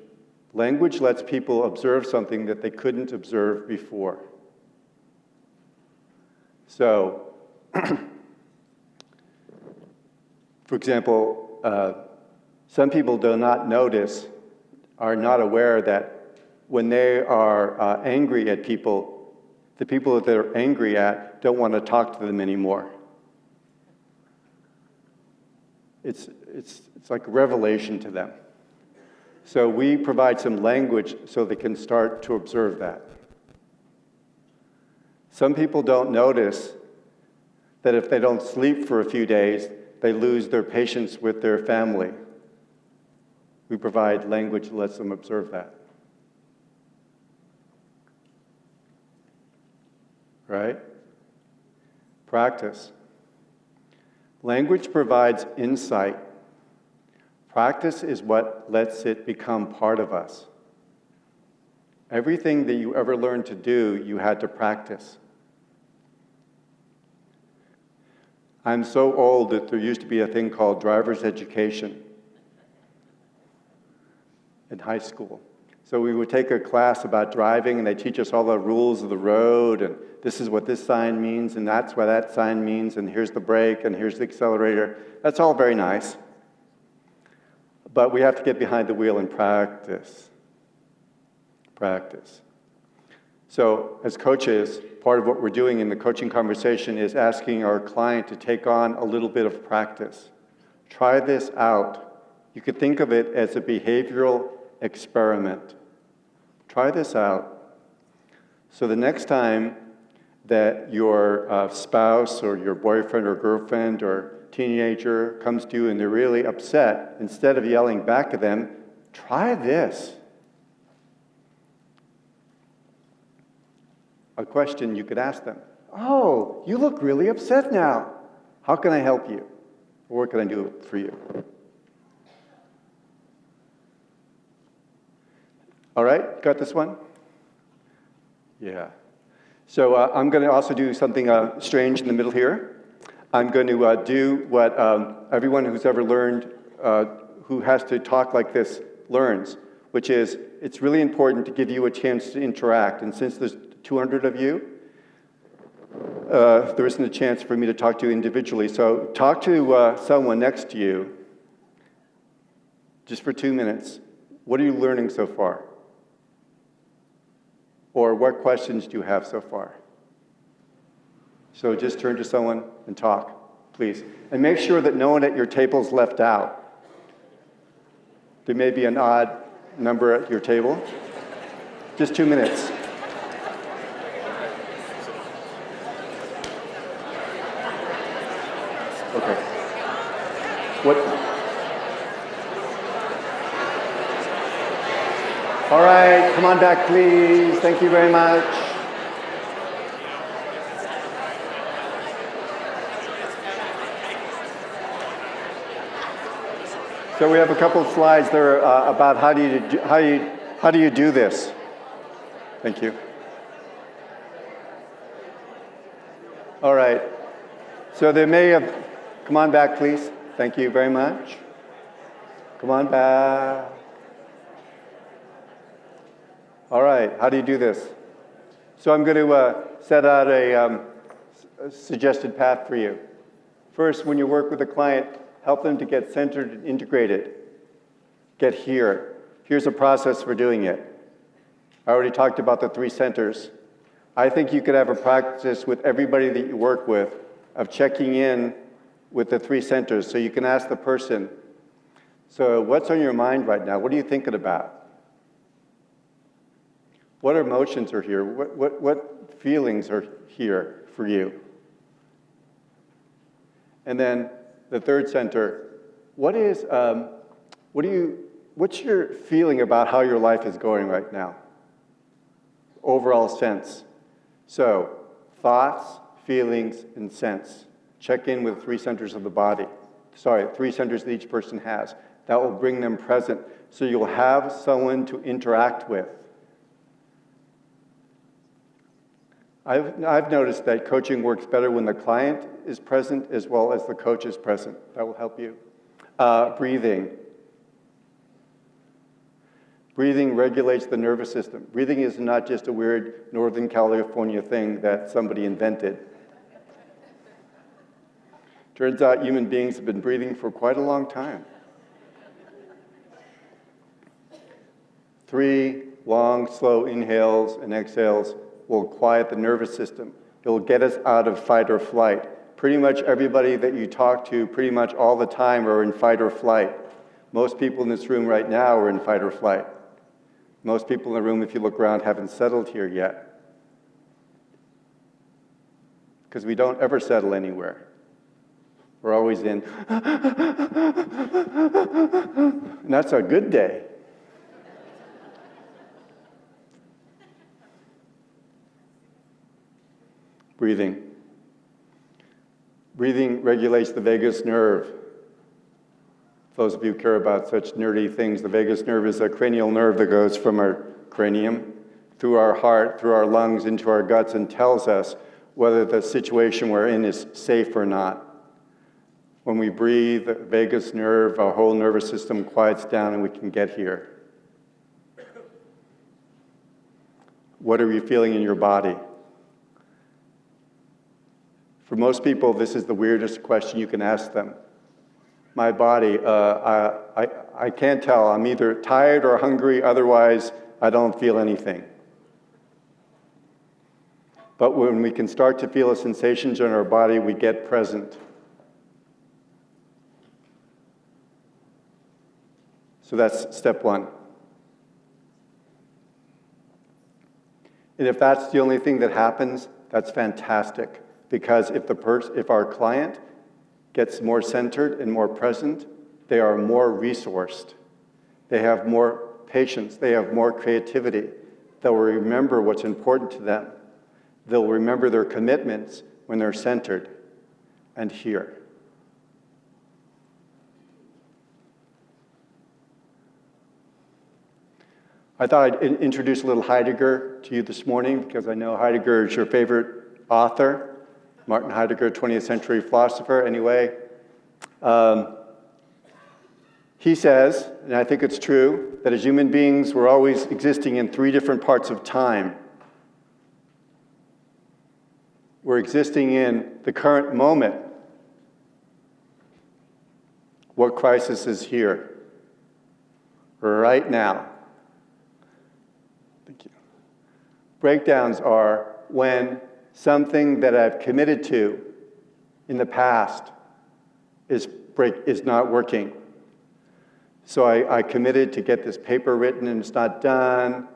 Language lets people observe something that they couldn't observe before. So, for example, some people do not notice, are not aware that when they are angry at people, the people that they're angry at don't want to talk to them anymore. It's like a revelation to them. So we provide some language so they can start to observe that. Some people don't notice that if they don't sleep for a few days, they lose their patience with their family. We provide language that lets them observe that. Right? Practice. Language provides insight. Practice is what lets it become part of us. Everything that you ever learned to do, you had to practice. I'm so old that there used to be a thing called driver's education in high school. So we would take a class about driving, and they teach us all the rules of the road, and this is what this sign means, and that's what that sign means, and here's the brake, and here's the accelerator. That's all very nice. But we have to get behind the wheel and practice. Practice. So as coaches, part of what we're doing in the coaching conversation is asking our client to take on a little bit of practice. Try this out. You could think of it as a behavioral experiment. Try this out. So the next time that your spouse or your boyfriend or girlfriend or teenager comes to you and they're really upset, instead of yelling back at them, try this. A question you could ask them. Oh, you look really upset now. How can I help you? Or what can I do for you? All right, got this one? Yeah. So I'm going to also do something strange in the middle here. I'm going to do what everyone who's ever learned, who has to talk like this, learns, which is it's really important to give you a chance to interact. And since there's 200 of you, there isn't a chance for me to talk to you individually. So talk to someone next to you just for 2 minutes. What are you learning so far? Or what questions do you have so far? So just turn to someone and talk, please. And make sure that no one at your table is left out. There may be an odd number at your table. Just 2 minutes. Okay. What? All right, come on back, please. Thank you very much. So we have a couple of slides there about how do you do this. Thank you. All right. So they may have. Come on back, please. Thank you very much. Come on back. All right, how do you do this? So I'm going to set out a suggested path for you. First, when you work with a client, help them to get centered and integrated. Get here. Here's a process for doing it. I already talked about the 3 centers. I think you could have a practice with everybody that you work with of checking in with the 3 centers. So you can ask the person, so what's on your mind right now? What are you thinking about? What emotions are here? What feelings are here for you? And then the 3rd center, what's your feeling about how your life is going right now? Overall sense. So thoughts, feelings, and sense. Check in with 3 centers of the body. 3 centers that each person has. That will bring them present. So you'll have someone to interact with. I've noticed that coaching works better when the client is present as well as the coach is present. That will help you. Breathing. Breathing regulates the nervous system. Breathing is not just a weird Northern California thing that somebody invented. Turns out human beings have been breathing for quite a long time. 3 long, slow inhales and exhales will quiet the nervous system. It'll get us out of fight or flight. Pretty much everybody that you talk to pretty much all the time are in fight or flight. Most people in this room right now are in fight or flight. Most people in the room, if you look around, haven't settled here yet. Because we don't ever settle anywhere. We're always in, and that's a good day. Breathing. Breathing regulates the vagus nerve. Those of you who care about such nerdy things, the vagus nerve is a cranial nerve that goes from our cranium through our heart, through our lungs, into our guts, and tells us whether the situation we're in is safe or not. When we breathe, the vagus nerve, our whole nervous system quiets down and we can get here. What are you feeling in your body? For most people, this is the weirdest question you can ask them. My body, I can't tell. I'm either tired or hungry, otherwise I don't feel anything. But when we can start to feel the sensations in our body, we get present. So that's step one. And if that's the only thing that happens, that's fantastic. Because if our client gets more centered and more present, they are more resourced. They have more patience. They have more creativity. They'll remember what's important to them. They'll remember their commitments when they're centered and here. I thought I'd introduce a little Heidegger to you this morning because I know Heidegger is your favorite author. Martin Heidegger, 20th century philosopher, anyway. He says, and I think it's true, that as human beings, we're always existing in three different parts of time. We're existing in the current moment. What crisis is here? Right now. Thank you. Breakdowns are when something that I've committed to in the past is not working. So I committed to get this paper written and it's not done.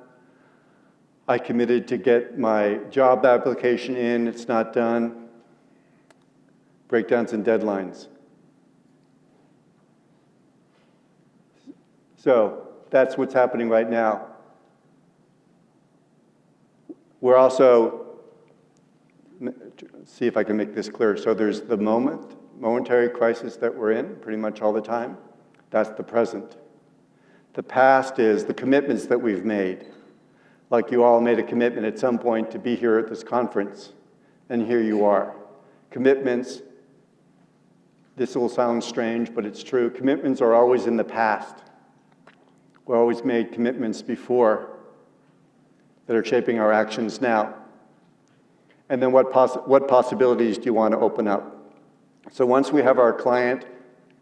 I committed to get my job application in, it's not done. Breakdowns and deadlines. So that's what's happening right now. We're also, see if I can make this clear. So there's the momentary crisis that we're in pretty much all the time. That's the present. The past is the commitments that we've made. Like you all made a commitment at some point to be here at this conference, and here you are. Commitments, this will sound strange, but it's true. Commitments are always in the past. We always made commitments before that are shaping our actions now. And then what possibilities do you want to open up? So once we have our client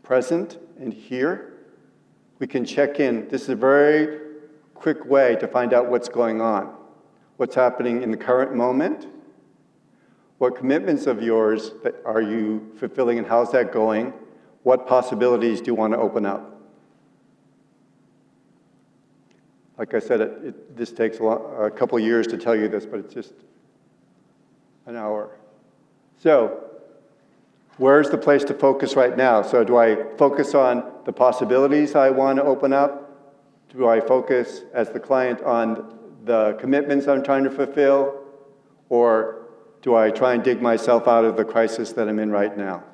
present and here, we can check in. This is a very quick way to find out what's going on, what's happening in the current moment, what commitments of yours are you fulfilling and how's that going, what possibilities do you want to open up? Like I said, this takes a couple years to tell you this, but it's just an hour. So, where's the place to focus right now? So do I focus on the possibilities I want to open up? Do I focus as the client on the commitments I'm trying to fulfill? Or do I try and dig myself out of the crisis that I'm in right now?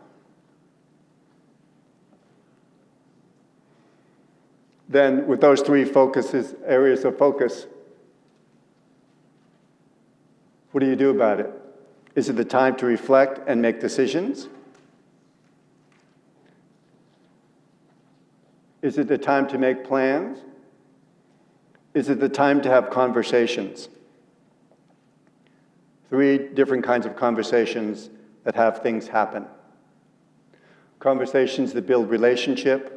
Then with those three areas of focus, what do you do about it? Is it the time to reflect and make decisions? Is it the time to make plans? Is it the time to have conversations? Three different kinds of conversations that have things happen. Conversations that build relationship.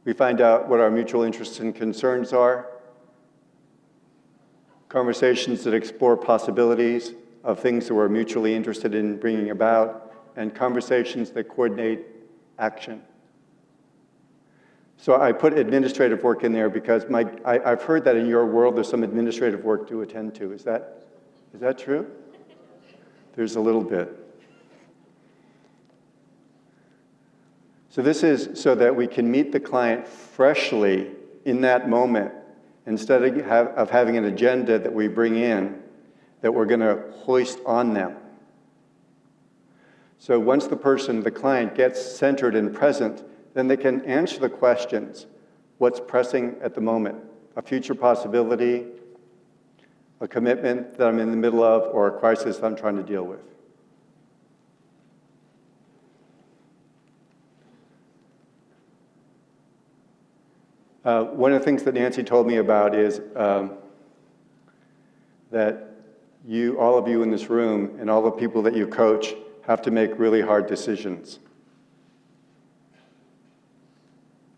We find out what our mutual interests and concerns are. Conversations that explore possibilities of things that we're mutually interested in bringing about, and conversations that coordinate action. So I put administrative work in there because I've heard that in your world there's some administrative work to attend to. Is that true? There's a little bit. So this is so that we can meet the client freshly in that moment, instead of having an agenda that we bring in that we're going to hoist on them. So once the client gets centered and present, then they can answer the questions. What's pressing at the moment? A future possibility, a commitment that I'm in the middle of, or a crisis I'm trying to deal with. One of the things that Nancy told me about is that all of you in this room and all the people that you coach have to make really hard decisions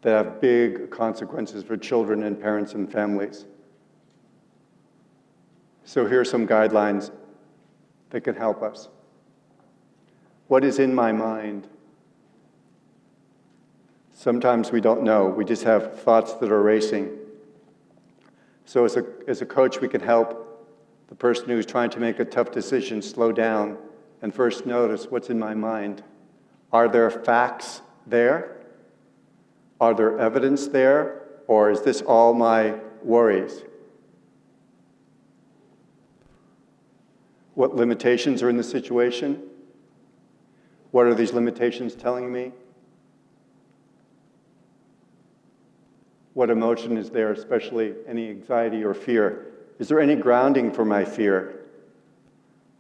that have big consequences for children and parents and families. So here are some guidelines that can help us. What is in my mind? Sometimes we don't know. We just have thoughts that are racing. So as a coach, we can help the person who's trying to make a tough decision slow down and first notice what's in my mind. Are there facts there? Are there evidence there? Or is this all my worries? What limitations are in the situation? What are these limitations telling me? What emotion is there, especially any anxiety or fear? Is there any grounding for my fear?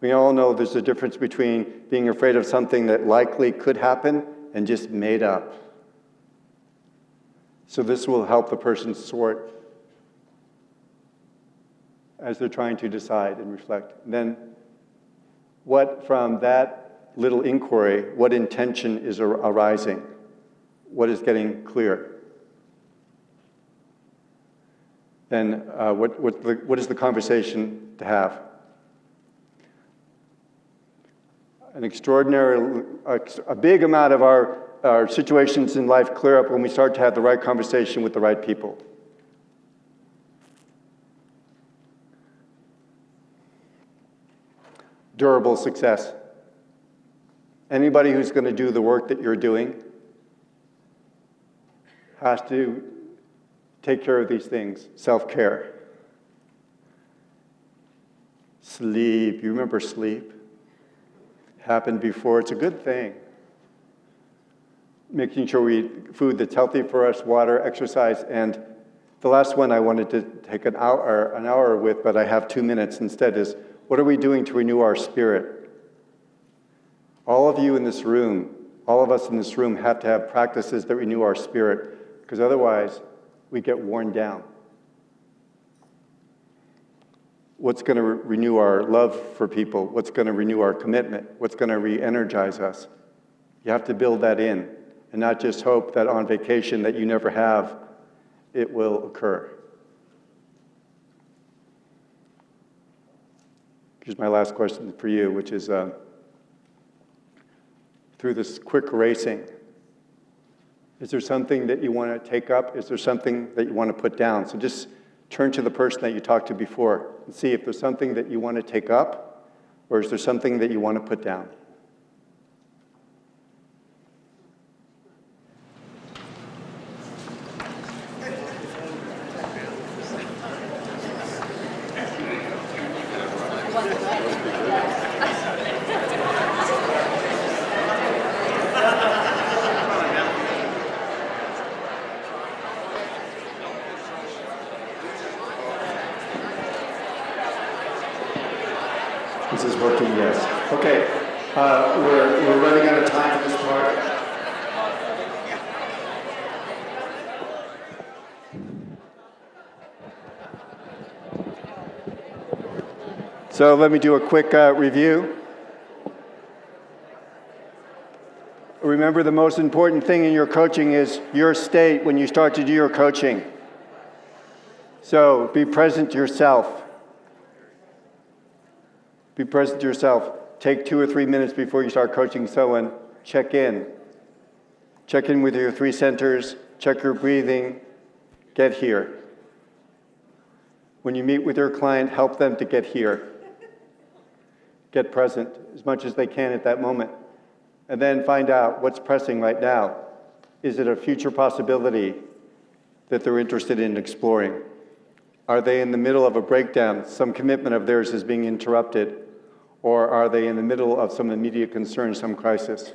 We all know there's a difference between being afraid of something that likely could happen and just made up. So this will help the person sort as they're trying to decide and reflect. And then what from that little inquiry, what intention is arising? What is getting clear? Then what is the conversation to have? A big amount of our situations in life clear up when we start to have the right conversation with the right people. Durable success. Anybody who's going to do the work that you're doing has to take care of these things. Self-care. Sleep. You remember sleep? Happened before. It's a good thing. Making sure we eat food that's healthy for us, water, exercise, and the last one I wanted to take an hour with, but I have 2 minutes instead, is what are we doing to renew our spirit? All of you in this room, all of us in this room have to have practices that renew our spirit, because otherwise we get worn down. What's going to renew our love for people? What's going to renew our commitment? What's going to re-energize us? You have to build that in, and not just hope that on vacation that you never have, it will occur. Here's my last question for you, which is, through this quick racing, is there something that you want to take up? Is there something that you want to put down? So just turn to the person that you talked to before and see if there's something that you want to take up, or is there something that you want to put down? This is working, yes. Okay, we're running out of time for this part. So let me do a quick review. Remember, the most important thing in your coaching is your state when you start to do your coaching. So be present to yourself. Be present to yourself. Take 2 or 3 minutes before you start coaching someone. Check in. Check in with your 3 centers. Check your breathing. Get here. When you meet with your client, help them to get here. Get present as much as they can at that moment. And then find out what's pressing right now. Is it a future possibility that they're interested in exploring? Are they in the middle of a breakdown? Some commitment of theirs is being interrupted. Or are they in the middle of some immediate concern, some crisis?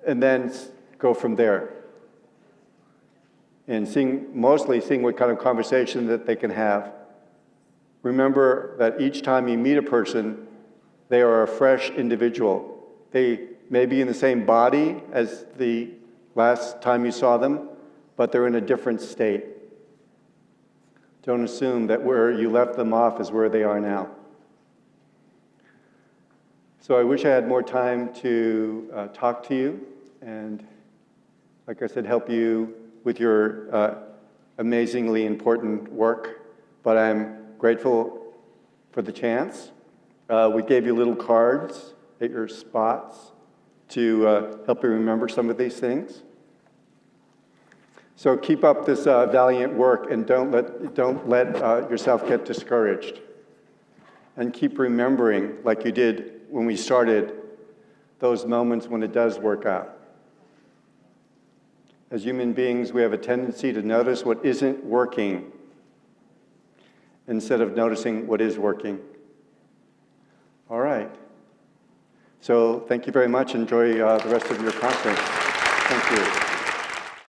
And then go from there. And mostly seeing what kind of conversation that they can have. Remember that each time you meet a person, they are a fresh individual. They may be in the same body as the last time you saw them, but they're in a different state. Don't assume that where you left them off is where they are now. So I wish I had more time to talk to you and, like I said, help you with your amazingly important work, but I'm grateful for the chance. We gave you little cards at your spots to help you remember some of these things. So keep up this valiant work and don't let yourself get discouraged. And keep remembering, like you did when we started, those moments when it does work out. As human beings, we have a tendency to notice what isn't working instead of noticing what is working. All right. So thank you very much. Enjoy the rest of your conference. Thank you.